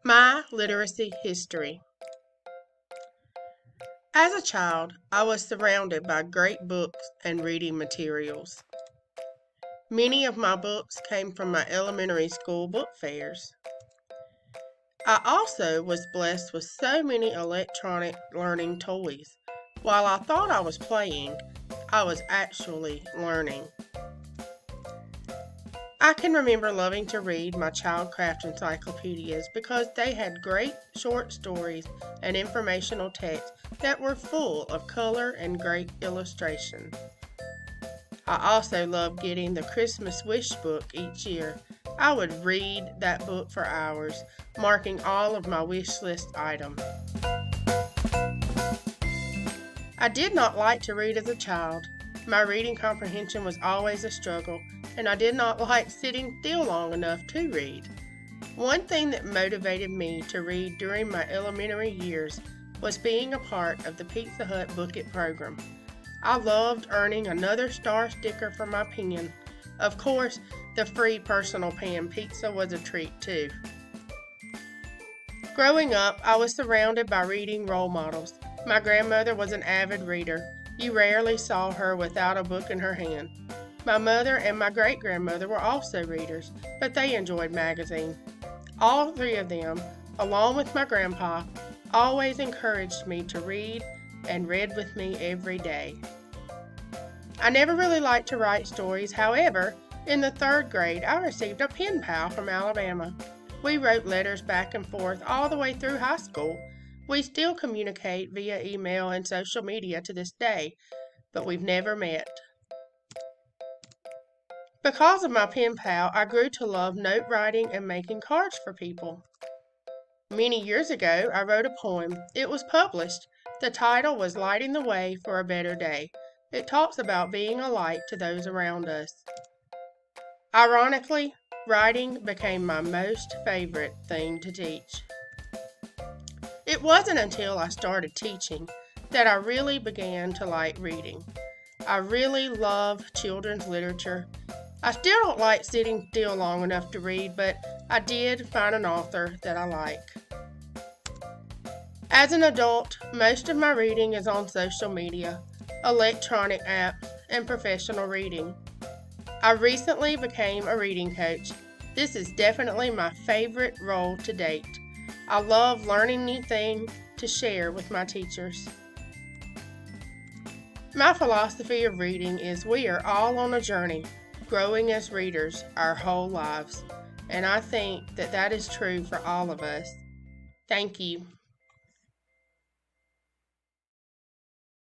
My literacy history. As a child, I was surrounded by great books and reading materials. Many of my books came from my elementary school book fairs. I also was blessed with so many electronic learning toys. While I thought I was playing, I was actually learning. I can remember loving to read my childcraft encyclopedias because they had great short stories and informational text that were full of color and great illustration. I also loved getting the Christmas wish book each year. I would read that book for hours, marking all of my wish list items. I did not like to read as a child. My reading comprehension was always a struggle, and I did not like sitting still long enough to read. One thing that motivated me to read during my elementary years was being a part of the Pizza Hut Book It program. I loved earning another star sticker for my pen. Of course, the free personal pan pizza was a treat too. Growing up, I was surrounded by reading role models. My grandmother was an avid reader. You rarely saw her without a book in her hand. My mother and my great-grandmother were also readers, but they enjoyed magazines. All three of them, along with my grandpa, always encouraged me to read and read with me every day. I never really liked to write stories. However, in the 3rd grade, I received a pen pal from Alabama. We wrote letters back and forth all the way through high school. We still communicate via email and social media to this day, but we've never met. Because of my pen pal, I grew to love note writing and making cards for people. Many years ago, I wrote a poem. It was published. The title was Lighting the Way for a Better Day. It talks about being a light to those around us. Ironically, writing became my most favorite thing to teach. It wasn't until I started teaching that I really began to like reading. I really love children's literature. I still don't like sitting still long enough to read, but I did find an author that I like. As an adult, most of my reading is on social media, electronic apps, and professional reading. I recently became a reading coach. This is definitely my favorite role to date. I love learning new things to share with my teachers. My philosophy of reading is we are all on a journey, growing as readers our whole lives, and I think that is true for all of us. Thank you.